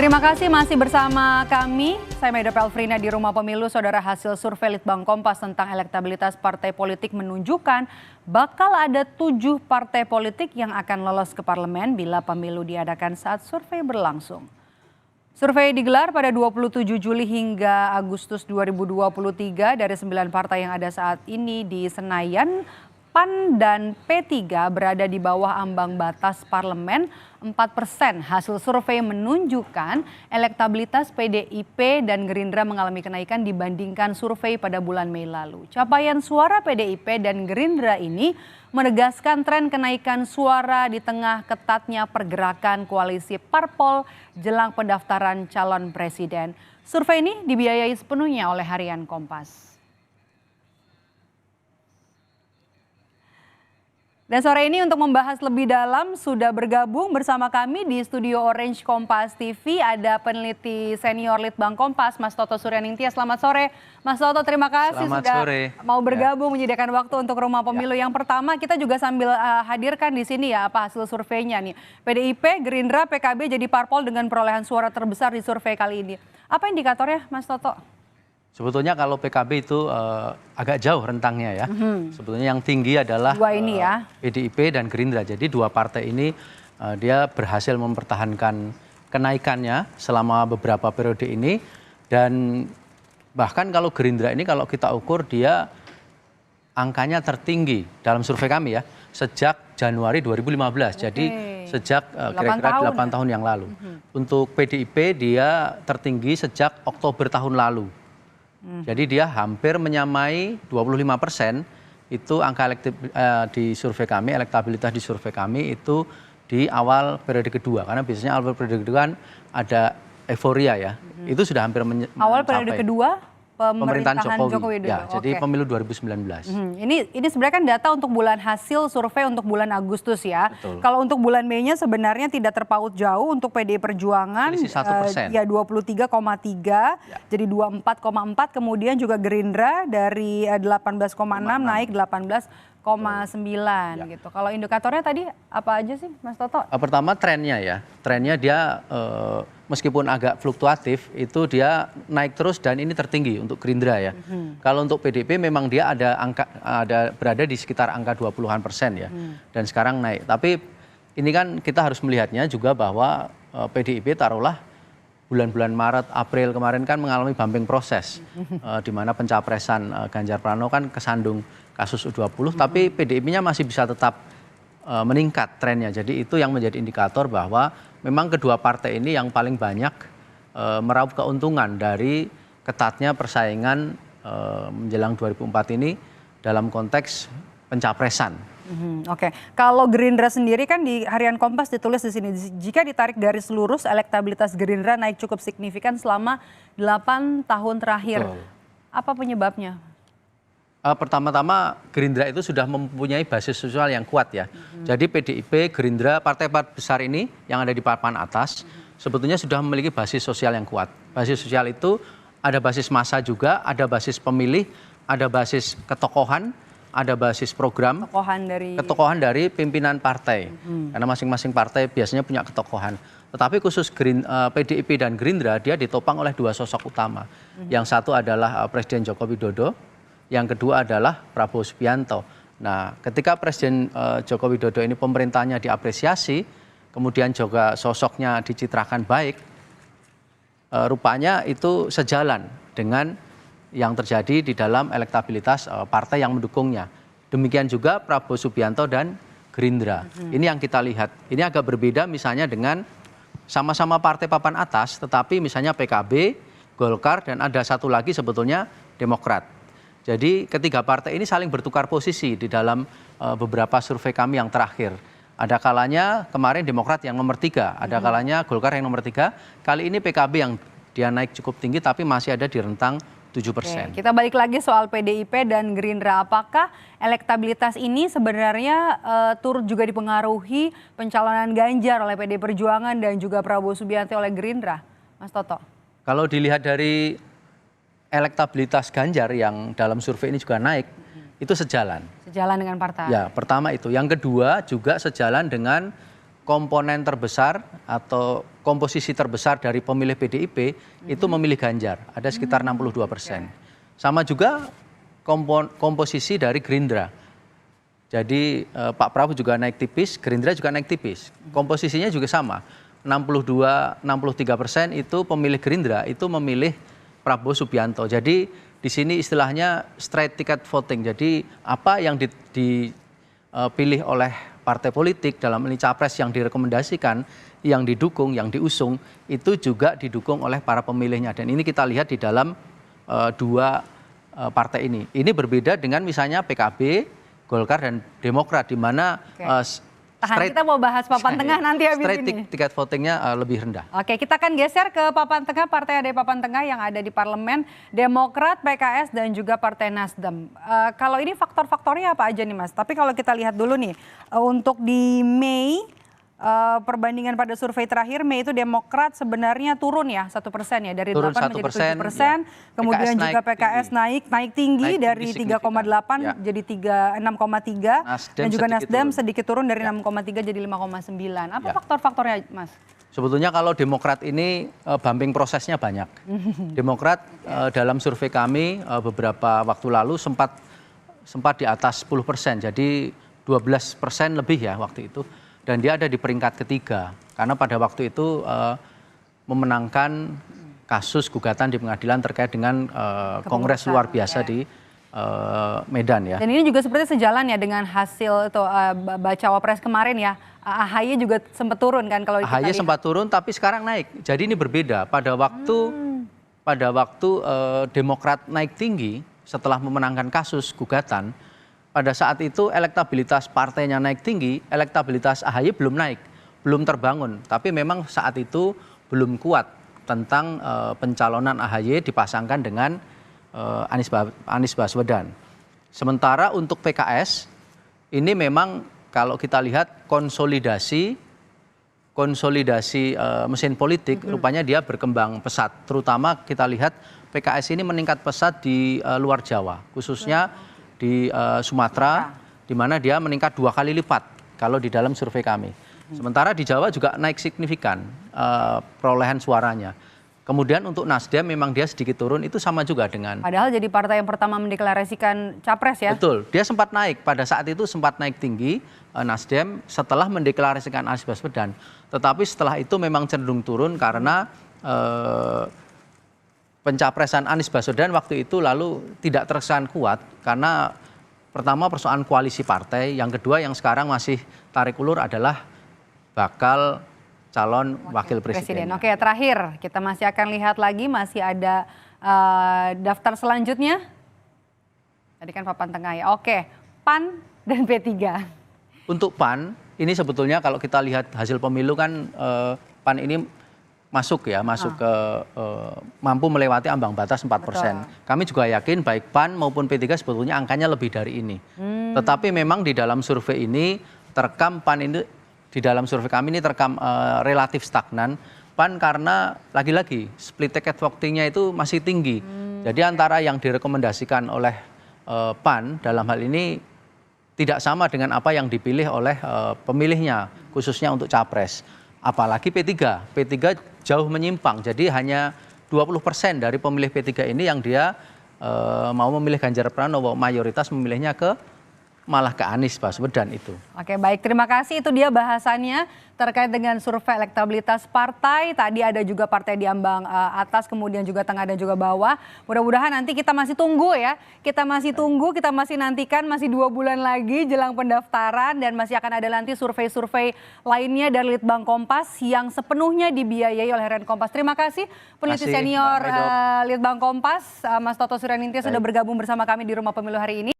Terima kasih masih bersama kami. Saya Maida Pelfrina di Rumah Pemilu. Saudara, hasil survei Litbang Kompas tentang elektabilitas partai politik menunjukkan bakal ada 7 partai politik yang akan lolos ke parlemen bila pemilu diadakan saat survei berlangsung. Survei digelar pada 27 Juli hingga Agustus 2023 dari 9 partai yang ada saat ini di Senayan. PAN dan P3 berada di bawah ambang batas parlemen 4%. Hasil survei menunjukkan elektabilitas PDIP dan Gerindra mengalami kenaikan dibandingkan survei pada bulan Mei lalu. Capaian suara PDIP dan Gerindra ini menegaskan tren kenaikan suara di tengah ketatnya pergerakan koalisi parpol jelang pendaftaran calon presiden. Survei ini dibiayai sepenuhnya oleh Harian Kompas. Dan sore ini untuk membahas lebih dalam sudah bergabung bersama kami di studio Orange Kompas TV ada peneliti senior Litbang Kompas Mas Toto Suryaningtyas. Selamat sore Mas Toto, terima kasih sudah mau bergabung menyediakan waktu untuk Rumah Pemilu. Yang pertama kita juga sambil hadirkan di sini ya apa hasil surveinya nih. PDIP, Gerindra, PKB jadi parpol dengan perolehan suara terbesar di survei kali ini. Apa indikatornya Mas Toto? Sebetulnya kalau PKB itu agak jauh rentangnya ya. Sebetulnya yang tinggi adalah PDIP dan Gerindra. Jadi dua partai ini dia berhasil mempertahankan kenaikannya selama beberapa periode ini. Dan bahkan kalau Gerindra ini kalau kita ukur dia angkanya tertinggi dalam survei kami ya. Sejak Januari 2015. Jadi sejak kira-kira 8 tahun yang lalu. Untuk PDIP dia tertinggi sejak Oktober tahun lalu. Jadi dia hampir menyamai 25% itu angka di survei kami, elektabilitas di survei kami itu di awal periode kedua. Karena biasanya awal periode kedua kan ada euforia ya, itu sudah hampir mencapai. Awal periode kedua pemerintahan Jokowi Widodo. Ya, jadi pemilu 2019. Ini sebenarnya kan data untuk bulan hasil survei untuk bulan Agustus ya. Betul. Kalau untuk bulan Mei-nya sebenarnya tidak terpaut jauh untuk PDI Perjuangan. Ya 23,3 jadi 24,4. Kemudian juga Gerindra dari 18,6 naik 18,9 gitu. Kalau indikatornya tadi apa aja sih Mas Toto? Pertama trennya ya. Trennya dia meskipun agak fluktuatif itu dia naik terus dan ini tertinggi untuk Gerindra ya. Kalau untuk PDIP memang dia berada di sekitar angka 20-an% ya. Dan sekarang naik. Tapi ini kan kita harus melihatnya juga bahwa PDIP taruhlah bulan-bulan Maret, April kemarin kan mengalami bumping proses. Di mana pencapresan Ganjar Pranowo kan kesandung kasus U20, tapi PDIP-nya masih bisa tetap meningkat trennya. Jadi itu yang menjadi indikator bahwa memang kedua partai ini yang paling banyak meraup keuntungan dari ketatnya persaingan menjelang 2004 ini dalam konteks pencapresan. Oke, kalau Gerindra sendiri kan di Harian Kompas ditulis di sini, jika ditarik garis lurus elektabilitas Gerindra naik cukup signifikan selama 8 tahun terakhir. Betul. Apa penyebabnya? Pertama-tama Gerindra itu sudah mempunyai basis sosial yang kuat ya. Jadi PDIP, Gerindra, partai besar ini yang ada di papan atas sebetulnya sudah memiliki basis sosial yang kuat. Basis sosial itu ada basis massa juga, ada basis pemilih, ada basis ketokohan, ada basis program, ketokohan dari pimpinan partai. Karena masing-masing partai biasanya punya ketokohan. Tetapi khusus PDIP dan Gerindra dia ditopang oleh dua sosok utama. Yang satu adalah Presiden Joko Widodo, yang kedua adalah Prabowo Subianto. Nah, ketika Presiden Joko Widodo ini pemerintahnya diapresiasi, kemudian juga sosoknya dicitrakan baik, rupanya itu sejalan dengan yang terjadi di dalam elektabilitas partai yang mendukungnya. Demikian juga Prabowo Subianto dan Gerindra. Ini yang kita lihat. Ini agak berbeda misalnya dengan sama-sama partai papan atas, tetapi misalnya PKB, Golkar, dan ada satu lagi sebetulnya Demokrat. Jadi ketiga partai ini saling bertukar posisi di dalam beberapa survei kami yang terakhir. Ada kalanya kemarin Demokrat yang nomor 3, ada kalanya Golkar yang nomor 3. Kali ini PKB yang dia naik cukup tinggi tapi masih ada di rentang 7%. Kita balik lagi soal PDIP dan Gerindra. Apakah elektabilitas ini sebenarnya turut juga dipengaruhi pencalonan Ganjar oleh PDI Perjuangan dan juga Prabowo Subianto oleh Gerindra? Mas Toto. Kalau dilihat dari elektabilitas Ganjar yang dalam survei ini juga naik, itu sejalan. Sejalan dengan partai. Ya, pertama itu. Yang kedua juga sejalan dengan komponen terbesar atau komposisi terbesar dari pemilih PDIP itu memilih Ganjar, ada sekitar 62%. Sama juga komposisi dari Gerindra. Jadi Pak Prabowo juga naik tipis, Gerindra juga naik tipis. Komposisinya juga sama, 62-63% itu pemilih Gerindra itu memilih Prabowo Subianto. Jadi di sini istilahnya straight ticket voting. Jadi apa yang dipilih oleh partai politik dalam ini capres yang direkomendasikan, yang didukung, yang diusung, itu juga didukung oleh para pemilihnya. Dan ini kita lihat di dalam dua partai ini. Ini berbeda dengan misalnya PKB, Golkar, dan Demokrat, di mana kita mau bahas papan tengah nanti habis straight ini. Tiket votingnya lebih rendah. Oke, kita akan geser ke papan tengah, partai ada di papan tengah yang ada di parlemen, Demokrat, PKS, dan juga Partai Nasdem. Kalau ini faktor-faktornya apa aja nih Mas? Tapi kalau kita lihat dulu nih, untuk di Mei, perbandingan pada survei terakhir Mei itu Demokrat sebenarnya turun ya 1% ya, dari Turun 8 menjadi 7%. ya. Kemudian PKS juga PKS naik tinggi Naik dari tinggi 3,8 ya. jadi 6,3. Dan juga Nasdem sedikit turun dari Ya. 6,3 jadi 5,9. Apa Ya. faktor-faktornya Mas? Sebetulnya kalau Demokrat ini bumping prosesnya banyak. Demokrat dalam survei kami beberapa waktu lalu sempat di atas 10%, jadi 12% lebih ya waktu itu. Dan dia ada di peringkat ketiga, karena pada waktu itu memenangkan kasus gugatan di pengadilan terkait dengan kongres luar biasa di Medan ya. Dan ini juga seperti sejalan ya dengan hasil itu bacawa pres kemarin ya. AHY juga sempat turun kan kalau kita AHY lihat. sempat turun tapi sekarang naik. Jadi ini berbeda. Pada waktu Demokrat naik tinggi setelah memenangkan kasus gugatan, pada saat itu elektabilitas partainya naik tinggi, elektabilitas AHY belum naik, belum terbangun. Tapi memang saat itu belum kuat tentang pencalonan AHY dipasangkan dengan Anies Baswedan. Sementara untuk PKS, ini memang kalau kita lihat konsolidasi mesin politik, rupanya dia berkembang pesat. Terutama kita lihat PKS ini meningkat pesat di luar Jawa, khususnya di Sumatera, di mana dia meningkat 2 kali lipat kalau di dalam survei kami. Sementara di Jawa juga naik signifikan perolehan suaranya. Kemudian untuk Nasdem memang dia sedikit turun, itu sama juga dengan. Padahal jadi partai yang pertama mendeklarasikan capres ya. Betul, dia sempat naik, pada saat itu sempat naik tinggi Nasdem setelah mendeklarasikan Anies Baswedan. Tetapi setelah itu memang cenderung turun karena pencapresan Anies Baswedan waktu itu lalu tidak terkesan kuat karena pertama persoalan koalisi partai, yang kedua yang sekarang masih tarik ulur adalah bakal calon wakil presiden. Oke, terakhir kita masih akan lihat lagi, masih ada daftar selanjutnya. Tadi kan papan tengah ya. Oke, PAN dan P3. Untuk PAN, ini sebetulnya kalau kita lihat hasil pemilu kan PAN ini masuk ke mampu melewati ambang batas 4%. Betul. Kami juga yakin baik PAN maupun P3 sebetulnya angkanya lebih dari ini. Tetapi memang di dalam survei ini terekam PAN ini, di dalam survei kami ini terekam relatif stagnan. PAN karena lagi-lagi split ticket votingnya itu masih tinggi. Jadi antara yang direkomendasikan oleh PAN dalam hal ini tidak sama dengan apa yang dipilih oleh pemilihnya, khususnya untuk capres. Apalagi P3 jauh menyimpang, jadi hanya 20% dari pemilih P3 ini yang dia mau memilih Ganjar Pranowo, mayoritas memilihnya malah ke Anies Baswedan itu. Oke, baik, terima kasih. Itu dia bahasannya terkait dengan survei elektabilitas partai. Tadi ada juga partai di ambang atas, kemudian juga tengah dan juga bawah. Mudah-mudahan nanti kita masih tunggu ya. Kita masih nantikan, masih 2 bulan lagi jelang pendaftaran. Dan masih akan ada nanti survei-survei lainnya dari Litbang Kompas yang sepenuhnya dibiayai oleh Harian Kompas. Terima kasih peneliti senior Litbang Kompas, Mas Toto Suryaningtya sudah bergabung bersama kami di Rumah Pemilu hari ini.